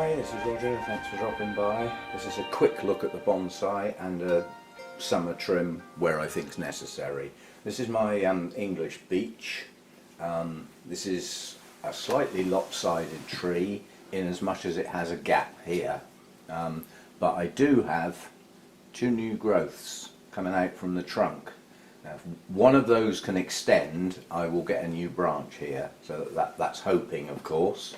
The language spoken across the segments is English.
Hi, this is Roger, thanks for dropping by. This is a quick look at the bonsai and a summer trim where I think is necessary. This is my English beech. This is a slightly lopsided tree in as much as it has a gap here. But I do have two new growths coming out from the trunk. Now, if one of those can extend, I will get a new branch here, so that's hoping, of course.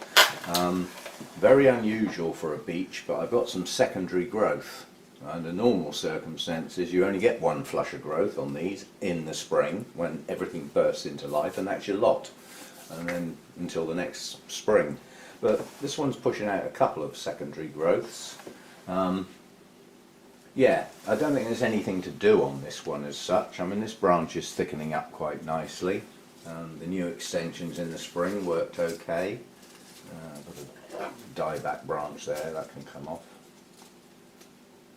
Very unusual for a beech, but I've got some secondary growth. Under normal circumstances you only get one flush of growth on these in the spring when everything bursts into life, and that's your lot, and then until the next spring. But this one's pushing out a couple of secondary growths. Yeah, I don't think there's anything to do on this one as such. I mean, this branch is thickening up quite nicely. The new extensions in the spring worked okay. Got a dieback branch there, that can come off.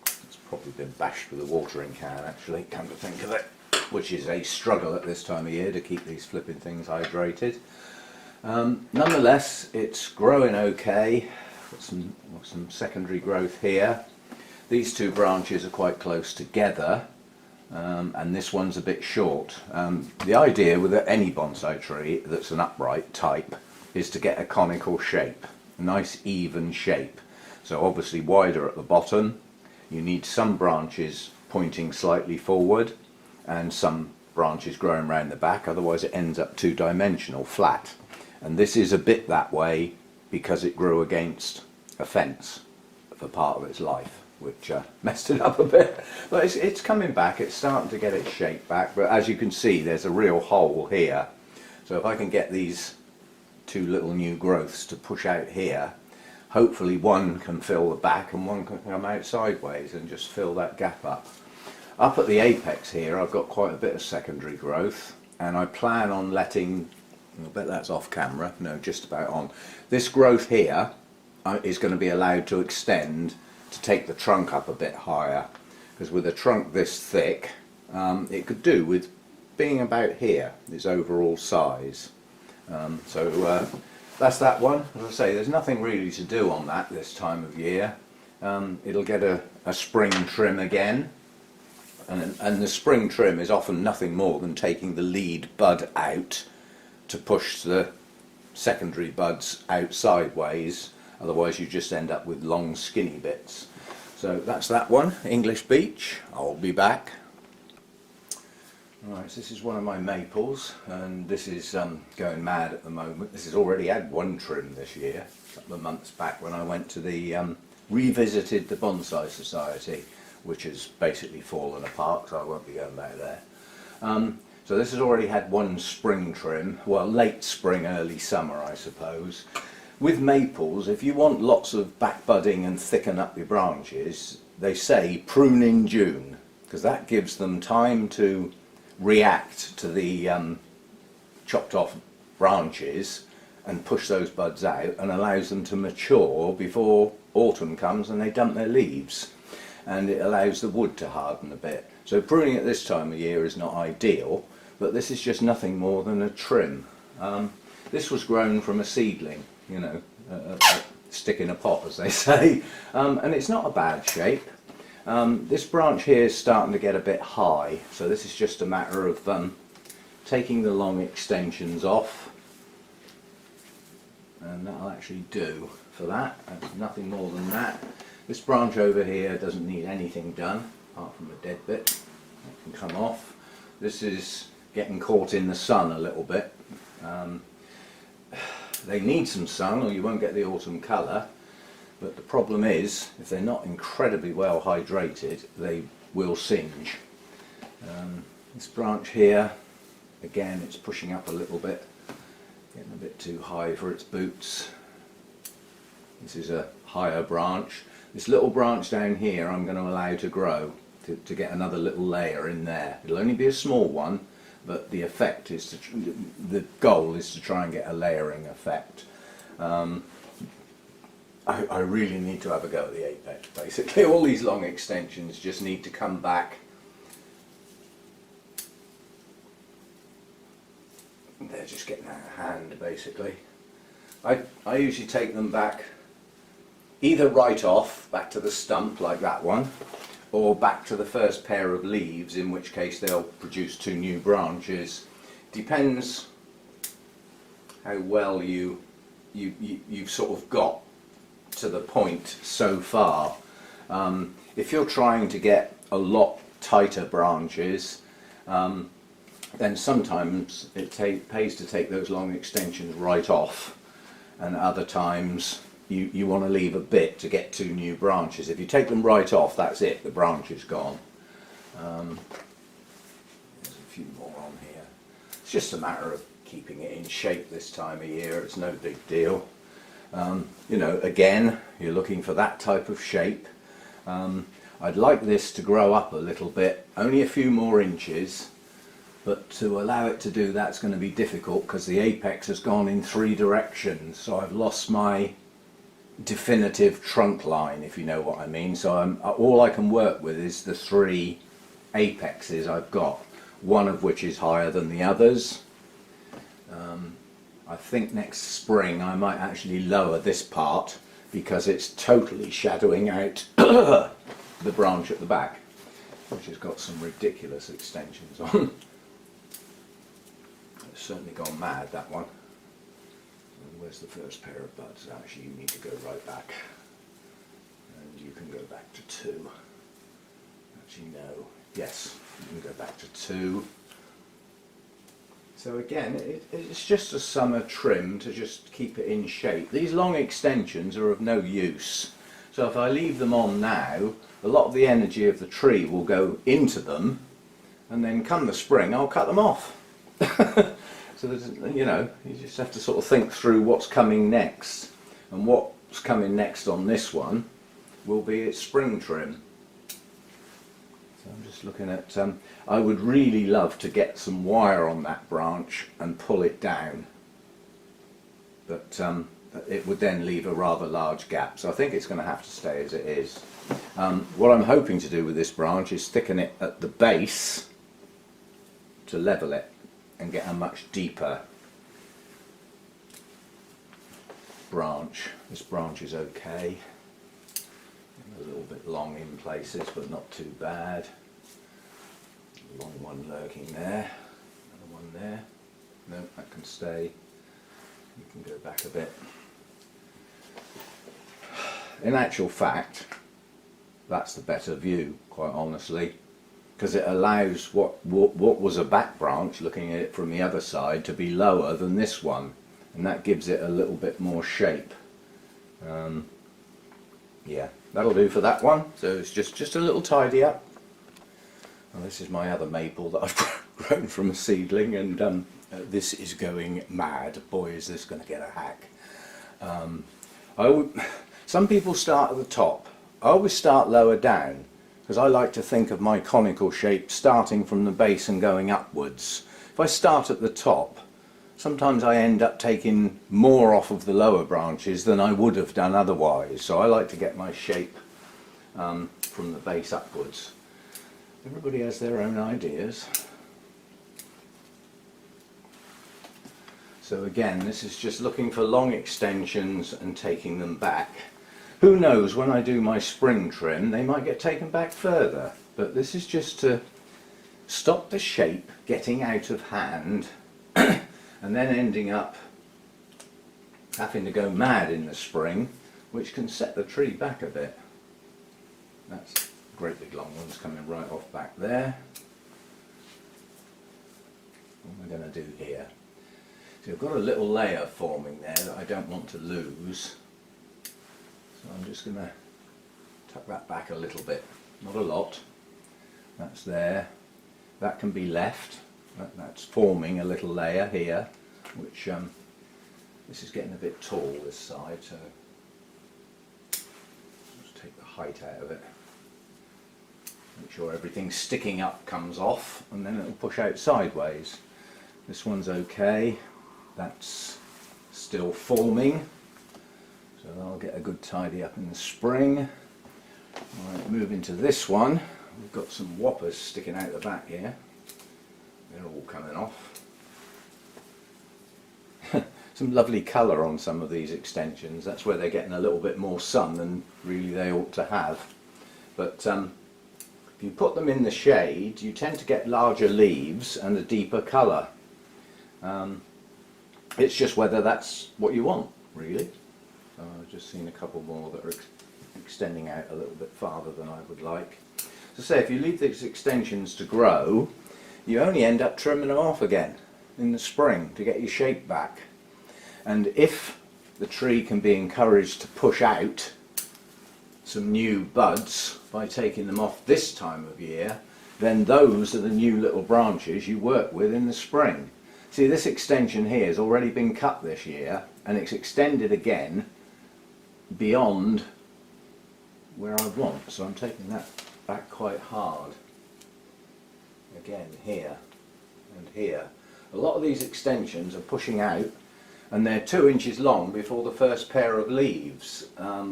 It's probably been bashed with a watering can actually, come to think of it, which is a struggle at this time of year to keep these flipping things hydrated. Nonetheless, it's growing okay. Got some secondary growth here. These two branches are quite close together, and this one's a bit short. The idea with any bonsai tree that's an upright type is to get a conical shape, a nice even shape. So obviously wider at the bottom. You need some branches pointing slightly forward and some branches growing around the back, otherwise it ends up two-dimensional, flat. And this is a bit that way because it grew against a fence for part of its life, which messed it up a bit. But it's coming back, it's starting to get its shape back, but as you can see there's a real hole here. So if I can get these two little new growths to push out here, hopefully one can fill the back and one can come out sideways and just fill that gap up. Up at the apex here I've got quite a bit of secondary growth, and I plan on letting, I bet that's off camera, no, just about on. This growth here is going to be allowed to extend to take the trunk up a bit higher, because with a trunk this thick it could do with being about here, its overall size. So that's that one. As I say, there's nothing really to do on that this time of year. It'll get a spring trim again, and the spring trim is often nothing more than taking the lead bud out to push the secondary buds out sideways, otherwise you just end up with long skinny bits. So that's that one, English beech. I'll be back. Right, so this is one of my maples, and this is going mad at the moment. This has already had one trim this year, a couple of months back when I went to the revisited the Bonsai Society, which has basically fallen apart, so I won't be going back there. So this has already had one spring trim, well, late spring, early summer I suppose. With maples, if you want lots of back budding and thicken up your branches, they say prune in June, because that gives them time to react to the chopped off branches and push those buds out, and allows them to mature before autumn comes and they dump their leaves, and it allows the wood to harden a bit. So pruning at this time of year is not ideal, but this is just nothing more than a trim. This was grown from a seedling, you know, a stick in a pot as they say, and it's not a bad shape. This branch here is starting to get a bit high, so this is just a matter of taking the long extensions off, and that'll actually do for that. That's nothing more than that. This branch over here doesn't need anything done apart from a dead bit. That can come off. This is getting caught in the sun a little bit. They need some sun or you won't get the autumn colour. But the problem is, if they're not incredibly well hydrated, they will singe. This branch here, again, it's pushing up a little bit, getting a bit too high for its boots. This is a higher branch. This little branch down here I'm going to allow to grow, to get another little layer in there. It'll only be a small one, but the effect is the goal is to try and get a layering effect. I really need to have a go at the apex, basically. All these long extensions just need to come back. They're just getting out of hand, basically. I usually take them back either right off, back to the stump like that one, or back to the first pair of leaves, in which case they'll produce 2 new branches. Depends how well you've sort of got to the point so far. If you're trying to get a lot tighter branches, then sometimes it pays to take those long extensions right off, and other times you want to leave a bit to get 2 new branches. If you take them right off, that's it, the branch is gone. There's a few more on here. It's just a matter of keeping it in shape this time of year, it's no big deal. You know, again, you're looking for that type of shape. I'd like this to grow up a little bit, only a few more inches, but to allow it to do that's going to be difficult because the apex has gone in 3 directions, so I've lost my definitive trunk line, if you know what I mean. So all I can work with is the 3 apexes I've got, one of which is higher than the others. I think next spring I might actually lower this part because it's totally shadowing out the branch at the back, which has got some ridiculous extensions on. It's certainly gone mad, that one. Where's the first pair of buds? Actually, you need to go right back, and you can go back to 2. Actually, no. Yes, you can go back to 2. So again, it's just a summer trim to just keep it in shape. These long extensions are of no use. So if I leave them on now, a lot of the energy of the tree will go into them, and then come the spring, I'll cut them off. So you know, you just have to sort of think through what's coming next, and what's coming next on this one will be its spring trim. So I'm just looking at, I would really love to get some wire on that branch and pull it down, but it would then leave a rather large gap, so I think it's going to have to stay as it is. What I'm hoping to do with this branch is thicken it at the base to level it and get a much deeper branch. This branch is okay, a little bit long in places but not too bad. Long one lurking there, another one there. No, that can stay. You can go back a bit. In actual fact, that's the better view, quite honestly, because it allows what was a back branch, looking at it from the other side, to be lower than this one, and that gives it a little bit more shape. Yeah, that'll do for that one. So it's just a little tidy up. Well, this is my other maple that I've grown from a seedling, and this is going mad. Boy, is this going to get a hack. Some people start at the top. I always start lower down, because I like to think of my conical shape starting from the base and going upwards. If I start at the top, sometimes I end up taking more off of the lower branches than I would have done otherwise. So I like to get my shape from the base upwards. Everybody has their own ideas. So again, this is just looking for long extensions and taking them back. Who knows, when I do my spring trim, they might get taken back further. But this is just to stop the shape getting out of hand and then ending up having to go mad in the spring, which can set the tree back a bit. That's great big long ones coming right off back there. What am I going to do here? So I've got a little layer forming there that I don't want to lose. So I'm just going to tuck that back a little bit, not a lot. That's there. That can be left. That's forming a little layer here, which this is getting a bit tall this side, so just take the height out of it. Make sure everything sticking up comes off, and then it'll push out sideways. This one's okay. That's still forming, so that'll get a good tidy up in the spring. Right, moving to this one, we've got some whoppers sticking out the back here. They're all coming off. some lovely colour on some of these extensions. That's where they're getting a little bit more sun than really they ought to have. But if you put them in the shade, you tend to get larger leaves and a deeper colour. It's just whether that's what you want, really. So I've just seen a couple more that are extending out a little bit farther than I would like. So say if you leave these extensions to grow, you only end up trimming them off again in the spring to get your shape back. And if the tree can be encouraged to push out some new buds by taking them off this time of year, then those are the new little branches you work with in the spring. See, this extension here has already been cut this year, and it's extended again beyond where I want, so I'm taking that back quite hard. Again, here and here. A lot of these extensions are pushing out, and they're 2 inches long before the first pair of leaves,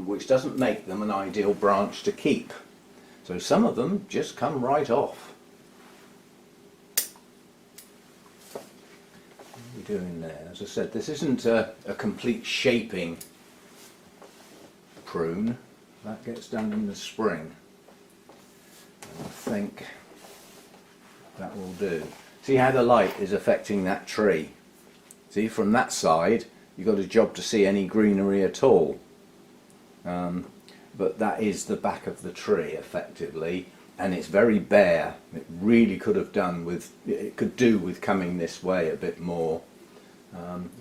which doesn't make them an ideal branch to keep. So some of them just come right off. What are we doing there? As I said, this isn't a complete shaping prune. That gets done in the spring. And I think that will do. See how the light is affecting that tree? See, from that side you've got a job to see any greenery at all. But that is the back of the tree effectively, and it's very bare. It really could have done with, it could do with coming this way a bit more.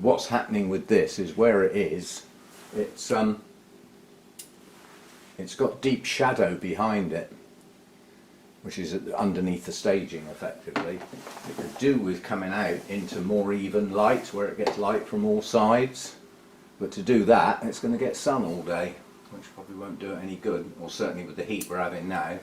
What's happening with this is where it is, it's got deep shadow behind it, which is underneath the staging effectively. It could do with coming out into more even light where it gets light from all sides, but to do that it's going to get sun all day, which probably won't do it any good, or certainly with the heat we're having now.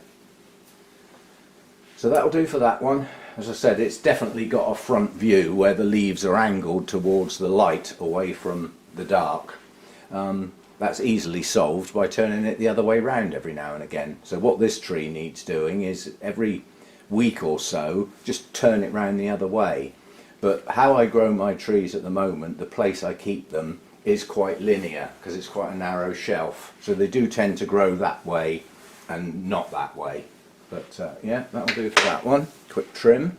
So that'll do for that one. As I said, it's definitely got a front view where the leaves are angled towards the light away from the dark. That's easily solved by turning it the other way round every now and again. So what this tree needs doing is every week or so just turn it round the other way. But how I grow my trees at the moment, the place I keep them is quite linear because it's quite a narrow shelf. So they do tend to grow that way and not that way. But yeah, that'll do for that one. Quick trim.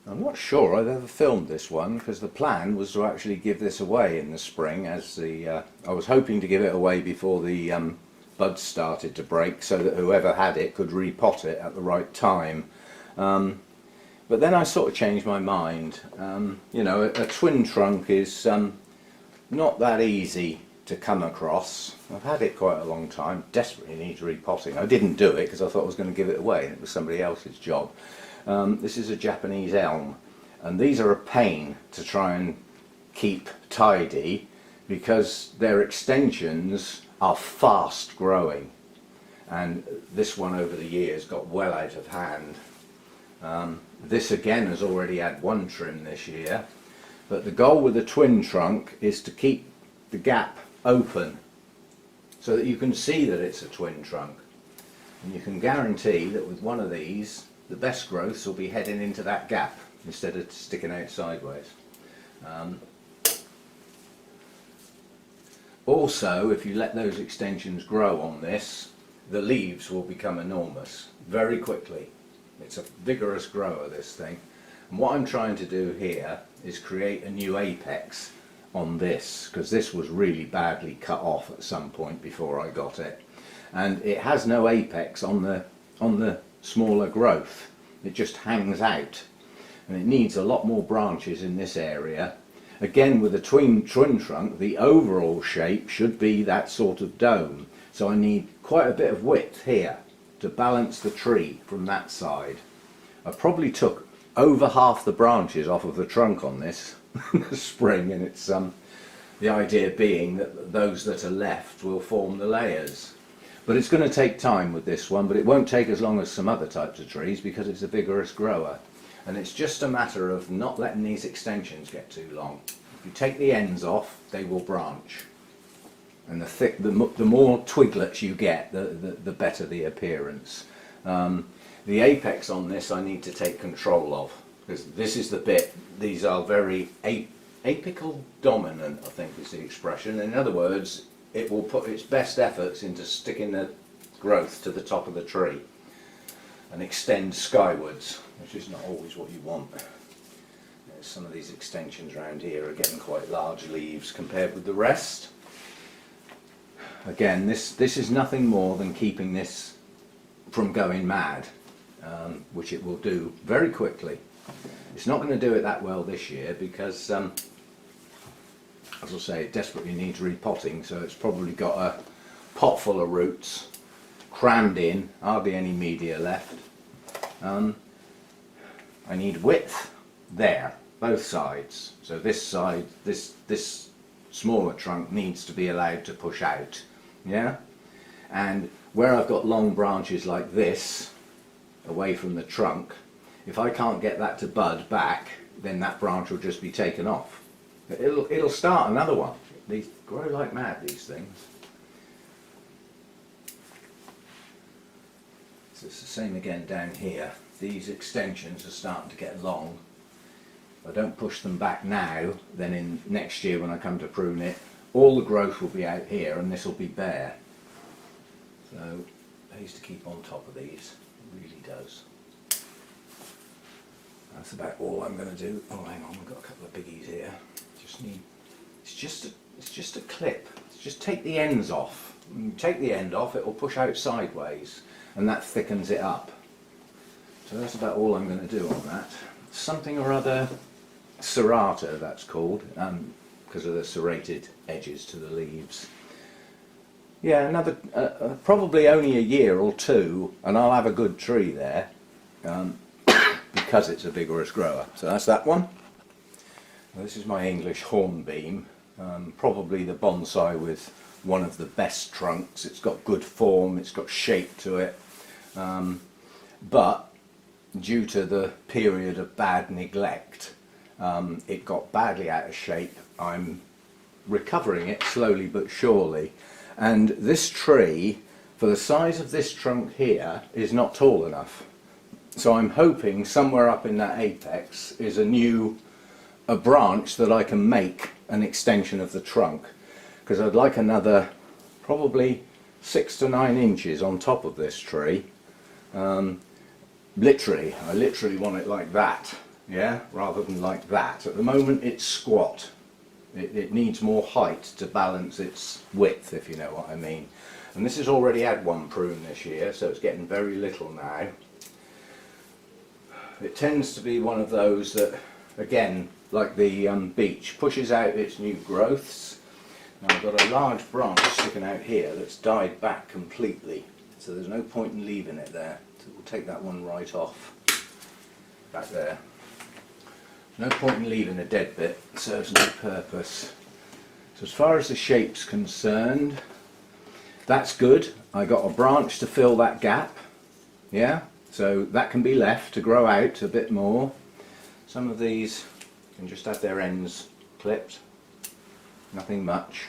I'm not sure I've ever filmed this one because the plan was to actually give this away in the spring, as I was hoping to give it away before the buds started to break so that whoever had it could repot it at the right time. But then I sort of changed my mind. You know, a twin trunk is not that easy to come across. I've had it quite a long time, desperately needs repotting. I didn't do it because I thought I was going to give it away and it was somebody else's job. This is a Japanese elm, and these are a pain to try and keep tidy because their extensions are fast growing, and this one over the years got well out of hand. This again has already had one trim this year, but the goal with a twin trunk is to keep the gap open so that you can see that it's a twin trunk, and you can guarantee that with one of these the best growths will be heading into that gap instead of sticking out sideways. Also, if you let those extensions grow on this, the leaves will become enormous very quickly. It's a vigorous grower, this thing. And what I'm trying to do here is create a new apex on this, because this was really badly cut off at some point before I got it. And it has no apex on the smaller growth. It just hangs out, and it needs a lot more branches in this area. Again, with a twin trunk, the overall shape should be that sort of dome, so I need quite a bit of width here to balance the tree from that side. I probably took over half the branches off of the trunk on this in the spring, and it's the idea being that those that are left will form the layers. But it's going to take time with this one, but it won't take as long as some other types of trees because it's a vigorous grower. And it's just a matter of not letting these extensions get too long. If you take the ends off, they will branch. And the more twiglets you get, the better the appearance. The apex on this I need to take control of, because this is the bit, these are very apical dominant, I think is the expression. In other words, it will put its best efforts into sticking the growth to the top of the tree and extend skywards, which is not always what you want. Some of these extensions around here are getting quite large leaves compared with the rest. Again, this is nothing more than keeping this from going mad, which it will do very quickly. It's not going to do it that well this year because, as I say, it desperately needs repotting, so it's probably got a pot full of roots crammed in, hardly any media left. I need width there, both sides. So this side, this smaller trunk needs to be allowed to push out, yeah? And where I've got long branches like this, away from the trunk, if I can't get that to bud back, then that branch will just be taken off. It'll start another one. These grow like mad, these things. So it's the same again down here. These extensions are starting to get long. If I don't push them back now, then in next year when I come to prune it, all the growth will be out here and this will be bare. So I used to keep on top of these, it really does. That's about all I'm going to do. Oh, hang on, we've got a couple of biggies here. It's just a clip. Just take the ends off. When you take the end off, it will push out sideways, and that thickens it up. So that's about all I'm going to do on that. Something or other serrata, that's called, because of the serrated edges to the leaves. Yeah, another probably only a year or two, and I'll have a good tree there. Because it's a vigorous grower. So that's that one. This is my English hornbeam, probably the bonsai with one of the best trunks. It's got good form, it's got shape to it, but due to the period of bad neglect, it got badly out of shape. I'm recovering it slowly but surely, and this tree, for the size of this trunk here, is not tall enough. So I'm hoping somewhere up in that apex is a branch that I can make an extension of the trunk, because I'd like another probably 6 to 9 inches on top of this tree. I literally want it like that, yeah, rather than like that. At the moment it's squat. It needs more height to balance its width, if you know what I mean. And this has already had one prune this year, so it's getting very little now. It tends to be one of those that, again, like the beech, pushes out its new growths. Now I've got a large branch sticking out here that's died back completely, so there's no point in leaving it there. So we'll take that one right off, back there. No point in leaving a dead bit, it serves no purpose. So as far as the shape's concerned, that's good. I got a branch to fill that gap, yeah? So that can be left to grow out a bit more. Some of these can just have their ends clipped, nothing much.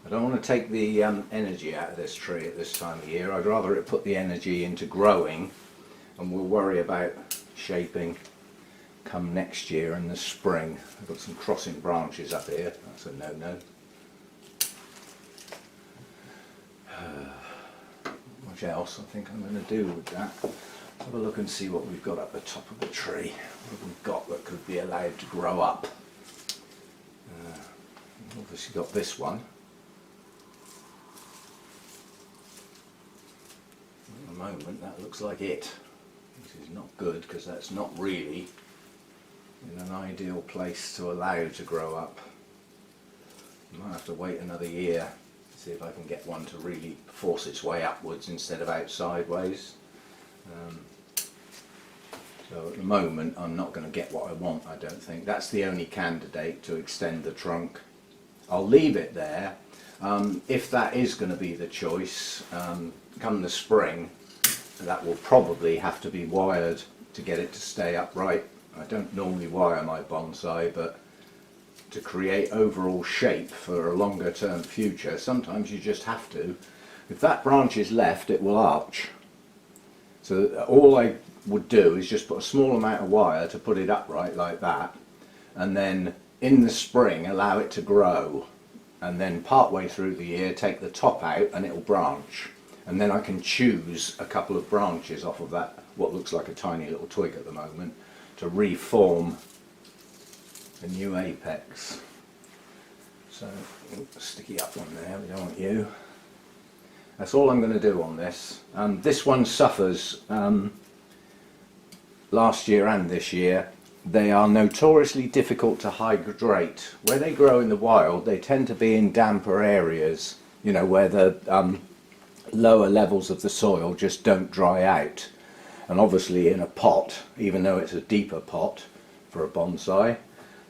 I don't want to take the energy out of this tree at this time of year. I'd rather it put the energy into growing, and we'll worry about shaping come next year in the spring. I've got some crossing branches up here, that's a no-no. What else I think I'm going to do with that? Have a look and see what we've got up the top of the tree. What have we got that could be allowed to grow up? Obviously got this one. At the moment that looks like it. This is not good because that's not really in an ideal place to allow to grow up. I might have to wait another year. See if I can get one to really force its way upwards instead of out sideways. So at the moment I'm not going to get what I want, I don't think. That's the only candidate to extend the trunk. I'll leave it there. If that is going to be the choice, come the spring, that will probably have to be wired to get it to stay upright. I don't normally wire my bonsai, but to create overall shape for a longer term future, sometimes you just have to. If that branch is left, it will arch. So all I would do is just put a small amount of wire to put it upright like that, and then in the spring allow it to grow, and then partway through the year take the top out and it will branch, and then I can choose a couple of branches off of that, what looks like a tiny little twig at the moment, to reform a new apex. So sticky up one there, we don't want you. That's all I'm going to do on this. This one suffers, last year and this year. They are notoriously difficult to hydrate. Where they grow in the wild, they tend to be in damper areas, you know, where the lower levels of the soil just don't dry out. And obviously in a pot, even though it's a deeper pot for a bonsai,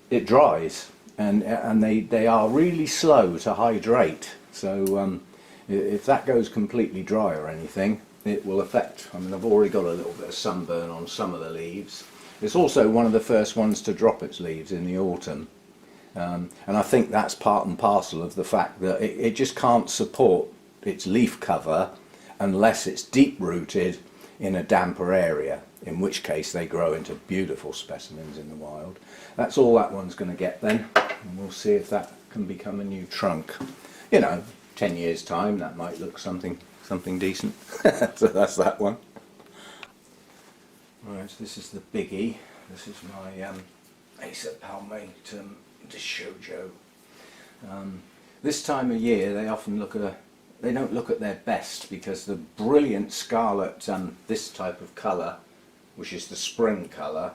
it dries, and they are really slow to hydrate. So if that goes completely dry or anything, it will affect. I mean, I've already got a little bit of sunburn on some of the leaves. It's also one of the first ones to drop its leaves in the autumn, and I think that's part and parcel of the fact that it just can't support its leaf cover unless it's deep rooted in a damper area, in which case they grow into beautiful specimens in the wild. That's all that one's going to get then, and we'll see if that can become a new trunk. You know, 10 years time that might look something decent. So that's that one. Right, so this is the biggie. This is my Acer palmatum Shojo. This time of year they often they don't look at their best, because the brilliant scarlet, this type of colour, which is the spring colour,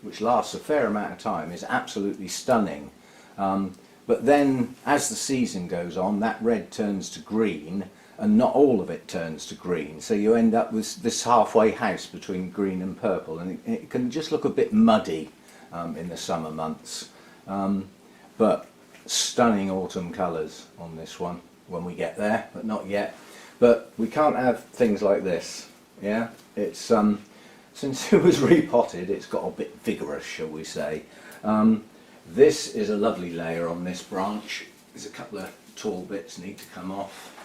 which lasts a fair amount of time, is absolutely stunning. But then as the season goes on, that red turns to green, and not all of it turns to green, so you end up with this halfway house between green and purple, and it can just look a bit muddy in the summer months. But stunning autumn colours on this one when we get there, but not yet. But we can't have things like this. Yeah, it's since it was repotted, it's got a bit vigorous, shall we say. This is a lovely layer on this branch. There's a couple of tall bits need to come off,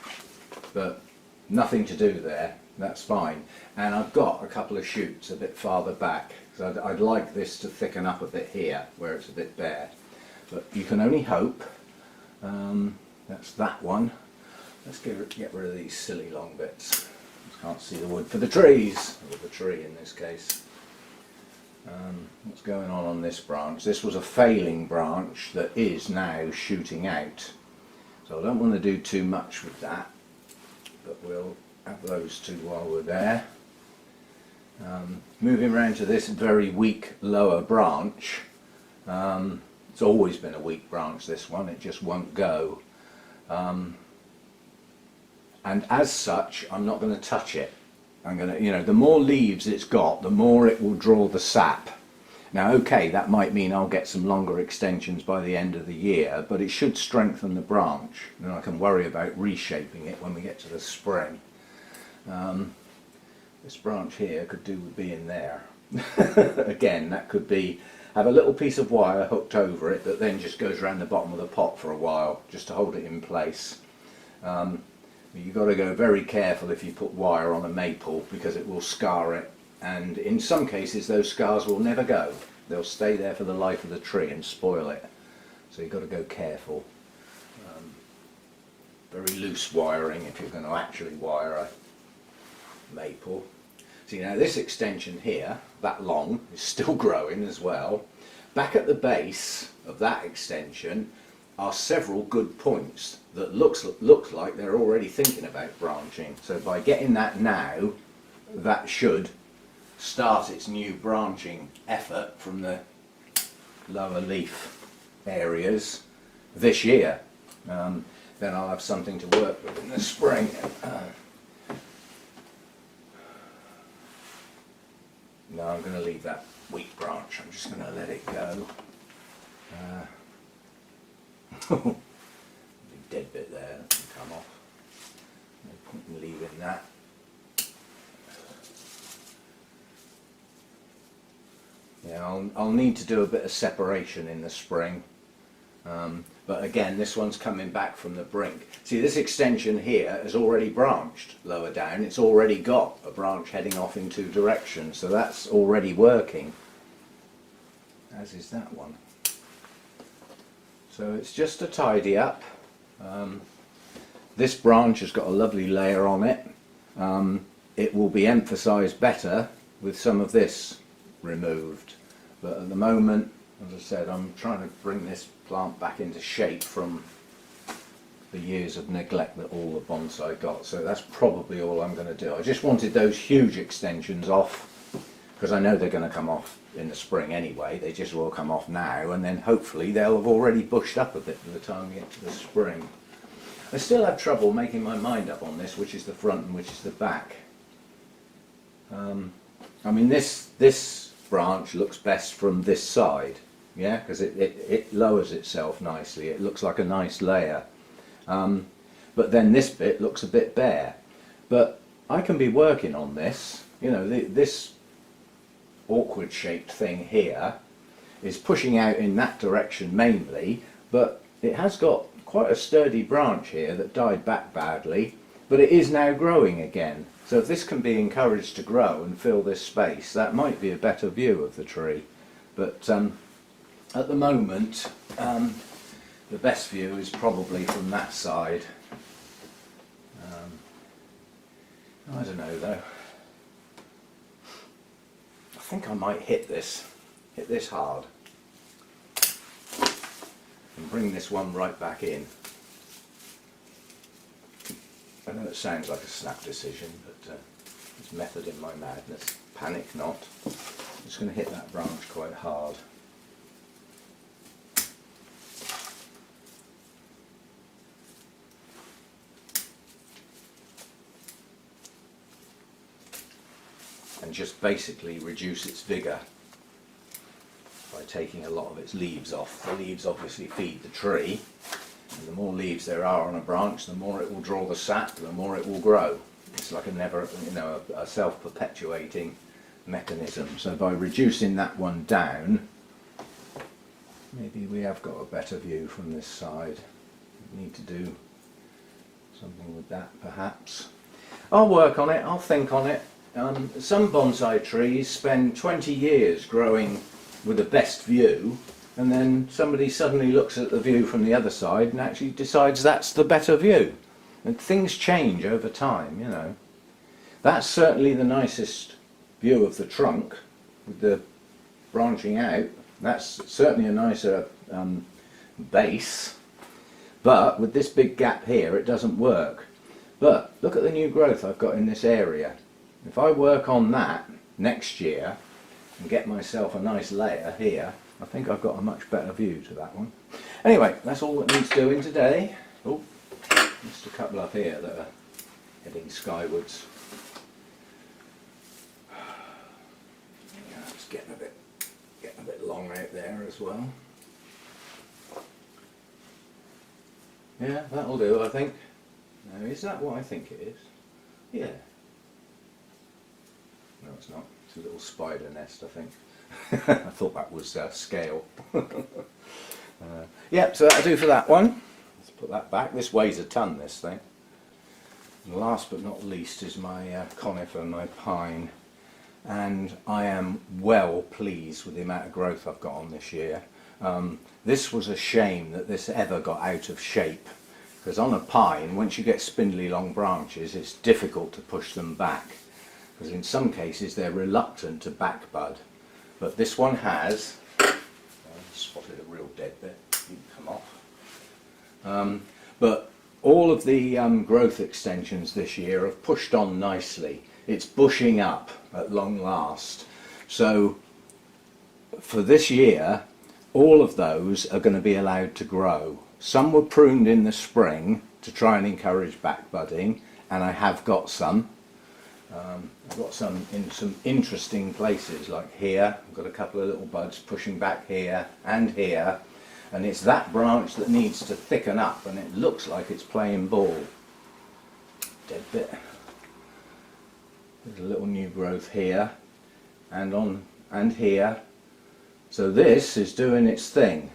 but nothing to do there, that's fine. And I've got a couple of shoots a bit farther back, so I'd like this to thicken up a bit here where it's a bit bare, but you can only hope. That's that one. Let's get rid of these silly long bits. Can't see the wood for the trees, or the tree in this case. What's going on this branch? This was a failing branch that is now shooting out, so I don't want to do too much with that, but we'll have those two while we're there. Moving around to this very weak lower branch. It's always been a weak branch, this one, it just won't go. And as such, I'm not going to touch it. I'm going to, you know, the more leaves it's got, the more it will draw the sap. Now, okay, that might mean I'll get some longer extensions by the end of the year, but it should strengthen the branch. Then I can worry about reshaping it when we get to the spring. This branch here could do with being there. Again, that could be, have a little piece of wire hooked over it that then just goes around the bottom of the pot for a while, just to hold it in place. You've got to go very careful if you put wire on a maple, because it will scar it, and in some cases those scars will never go. They'll stay there for the life of the tree and spoil it. So you've got to go careful. Very loose wiring if you're going to actually wire a maple. See, now this extension here, that long, is still growing as well. Back at the base of that extension are several good points that look like they're already thinking about branching. So by getting that now, that should start its new branching effort from the lower leaf areas this year. Then I'll have something to work with in the spring. No, I'm going to leave that weak branch. I'm just going to let it go. Big dead bit there, that can come off. No point in leaving that. Yeah, I'll need to do a bit of separation in the spring. But again, this one's coming back from the brink. See, this extension here has already branched lower down. It's already got a branch heading off in two directions, so that's already working, as is that one. So it's just a tidy up. This branch has got a lovely layer on it. It will be emphasised better with some of this removed, but at the moment, as I said, I'm trying to bring this plant back into shape from the years of neglect that all the bonsai got. So that's probably all I'm going to do. I just wanted those huge extensions off because I know they're going to come off in the spring anyway. They just will come off now, and then hopefully they'll have already bushed up a bit by the time we get to the spring. I still have trouble making my mind up on this, which is the front and which is the back. I mean, this branch looks best from this side, yeah, because it lowers itself nicely. It looks like a nice layer. But then this bit looks a bit bare. But I can be working on this. You know, this awkward shaped thing here is pushing out in that direction mainly, but it has got quite a sturdy branch here that died back badly, but it is now growing again. So if this can be encouraged to grow and fill this space, that might be a better view of the tree. But at the moment, the best view is probably from that side. I don't know though. I think I might hit this hard and bring this one right back in. I know it sounds like a snap decision, but it's method in my madness. Panic not. I'm just going to hit that branch quite hard. And just basically reduce its vigour by taking a lot of its leaves off. The leaves obviously feed the tree, and the more leaves there are on a branch, the more it will draw the sap, the more it will grow. It's like a self-perpetuating mechanism. So by reducing that one down, maybe we have got a better view from this side. We need to do something with that perhaps. I'll work on it, I'll think on it. Some bonsai trees spend 20 years growing with the best view, and then somebody suddenly looks at the view from the other side and actually decides that's the better view. And things change over time, you know. That's certainly the nicest view of the trunk with the branching out. That's certainly a nicer base, but with this big gap here it doesn't work. But look at the new growth I've got in this area. If I work on that next year and get myself a nice layer here, I think I've got a much better view to that one. Anyway, that's all that needs doing today. Oh, just a couple up here that are heading skywards. Yeah, it's getting a bit long out there as well. Yeah, that'll do, I think. Now, is that what I think it is? Yeah. No, it's not. It's a little spider nest, I think. I thought that was scale. Yeah, so that'll do for that one. Let's put that back. This weighs a ton, this thing. And last but not least is my conifer, my pine. And I am well pleased with the amount of growth I've got on this year. This was a shame that this ever got out of shape. Because on a pine, once you get spindly long branches, it's difficult to push them back. Because in some cases they're reluctant to back bud. But this one has, I spotted a real dead bit, you can come off. But all of the growth extensions this year have pushed on nicely. It's bushing up at long last. So for this year, all of those are going to be allowed to grow. Some were pruned in the spring to try and encourage back budding, and I have got some. I've got some in some interesting places, like here. I've got a couple of little buds pushing back here, and it's that branch that needs to thicken up, and it looks like it's playing ball. Dead bit. There's a little new growth here, and here. So this is doing its thing,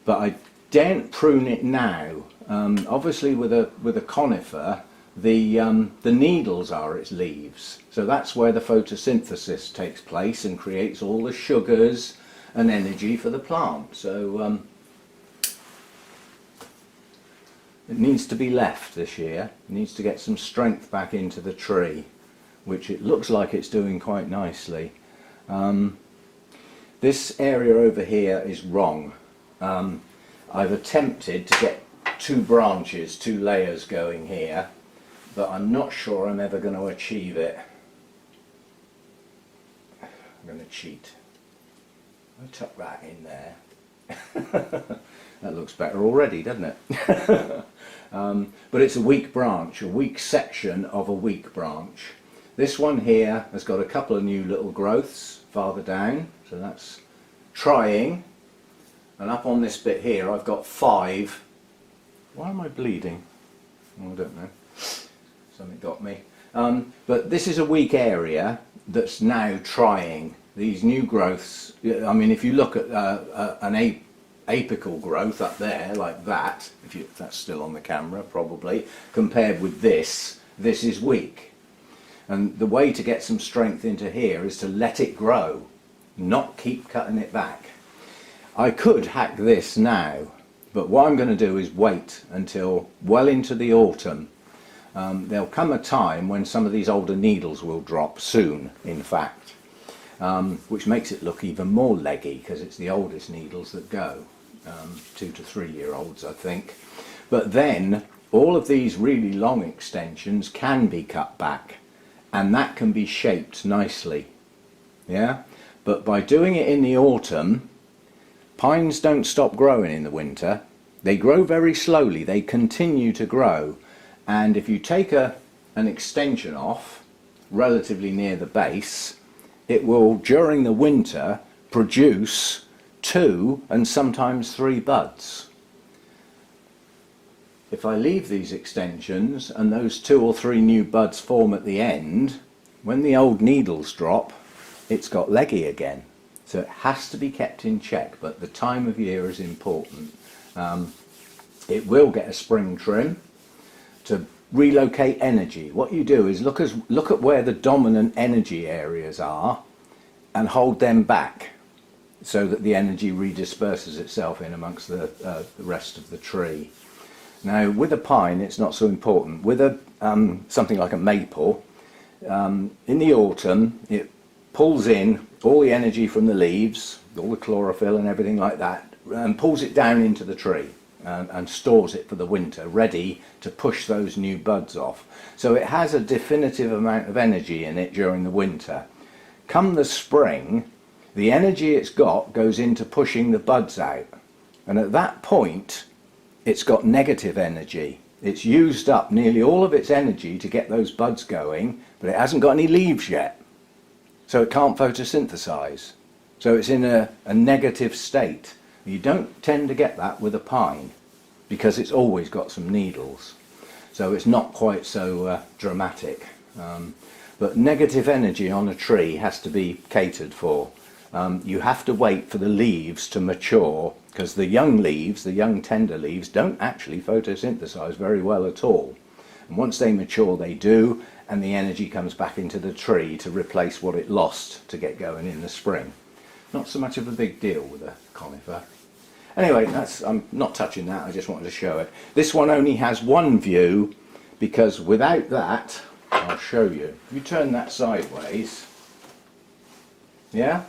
but I daren't prune it now. Obviously, with a conifer, the needles are its leaves, so that's where the photosynthesis takes place and creates all the sugars and energy for the plant. So It needs to be left this year. It needs to get some strength back into the tree, which it looks like it's doing quite nicely. This area over here is wrong. I've attempted to get 2 branches, 2 layers going here, but I'm not sure I'm ever going to achieve it. I'm going to cheat. I'll tuck that in there. That looks better already, doesn't it? But it's a weak branch, a weak section of a weak branch. This one here has got a couple of new little growths farther down, so that's trying. And up on this bit here I've got 5. Why am I bleeding? Oh, I don't know. Something got me. But this is a weak area that's now trying. These new growths, I mean, if you look at an apical growth up there like that, if that's still on the camera probably, compared with this is weak. And the way to get some strength into here is to let it grow, not keep cutting it back. I could hack this now, but what I'm going to do is wait until well into the autumn. There'll come a time when some of these older needles will drop soon, in fact, which makes it look even more leggy because it's the oldest needles that go, 2 to 3 year olds I think. But then all of these really long extensions can be cut back, and that can be shaped nicely. Yeah, but by doing it in the autumn, pines don't stop growing in the winter. They grow very slowly, they continue to grow, and if you take an extension off relatively near the base, it will during the winter produce 2 and sometimes 3 buds. If I leave these extensions and those 2 or 3 new buds form at the end, when the old needles drop, it's got leggy again. So it has to be kept in check, but the time of year is important. It will get a spring trim to relocate energy. What you do is look at where the dominant energy areas are and hold them back so that the energy redisperses itself in amongst the rest of the tree. Now with a pine it's not so important. With something like a maple, in the autumn it pulls in all the energy from the leaves, all the chlorophyll and everything like that, and pulls it down into the tree and stores it for the winter, ready to push those new buds off. So it has a definitive amount of energy in it during the winter. Come the spring, the energy it's got goes into pushing the buds out, and at that point it's got negative energy. It's used up nearly all of its energy to get those buds going, but it hasn't got any leaves yet, so it can't photosynthesize. So it's in a negative state. You don't tend to get that with a pine because it's always got some needles, so it's not quite so dramatic. But negative energy on a tree has to be catered for. You have to wait for the leaves to mature, because the young leaves, the young tender leaves, don't actually photosynthesize very well at all. And once they mature they do, and the energy comes back into the tree to replace what it lost to get going in the spring. Not so much of a big deal with a conifer. Anyway, I'm not touching that, I just wanted to show it. This one only has one view, because without that, I'll show you. If you turn that sideways, yeah,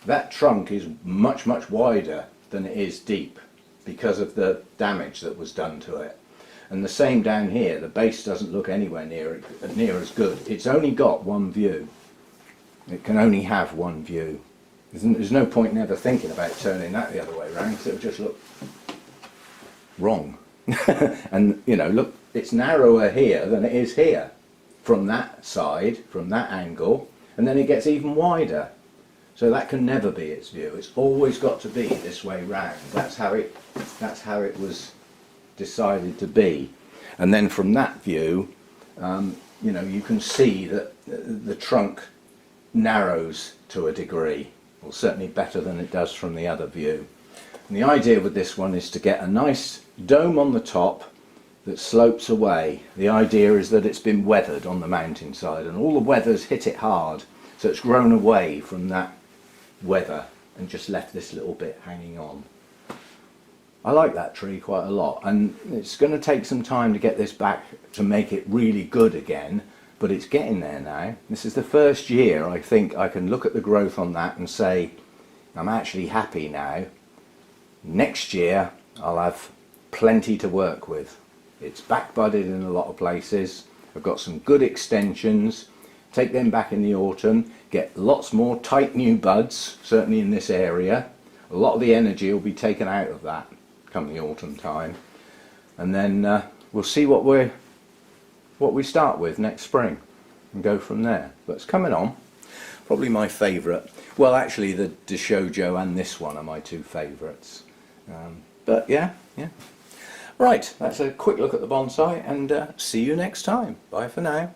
that trunk is much wider than it is deep because of the damage that was done to it. And the same down here, the base doesn't look anywhere near as good. It's only got one view. It can only have one view. There's no point in ever thinking about turning that the other way around, because it would just look wrong. And you know, look, it's narrower here than it is here, from that side, from that angle, and then it gets even wider. So that can never be its view. It's always got to be this way round. That's how it was decided to be. And then from that view, you know, you can see that the trunk narrows to a degree, or certainly better than it does from the other view. And the idea with this one is to get a nice dome on the top that slopes away. The idea is that it's been weathered on the mountainside, and all the weathers hit it hard, so it's grown away from that weather and just left this little bit hanging on. I like that tree quite a lot, and it's going to take some time to get this back to make it really good again, but it's getting there now. This is the first year I think I can look at the growth on that and say I'm actually happy now. Next year I'll have plenty to work with. It's back budded in a lot of places. I've got some good extensions. Take them back in the autumn, get lots more tight new buds, certainly in this area. A lot of the energy will be taken out of that come the autumn time, and then we'll see what we start with next spring and go from there. But it's coming on. Probably my favourite. Well, actually the Shojo and this one are my two favourites. But yeah. Right, that's a quick look at the bonsai, and see you next time. Bye for now.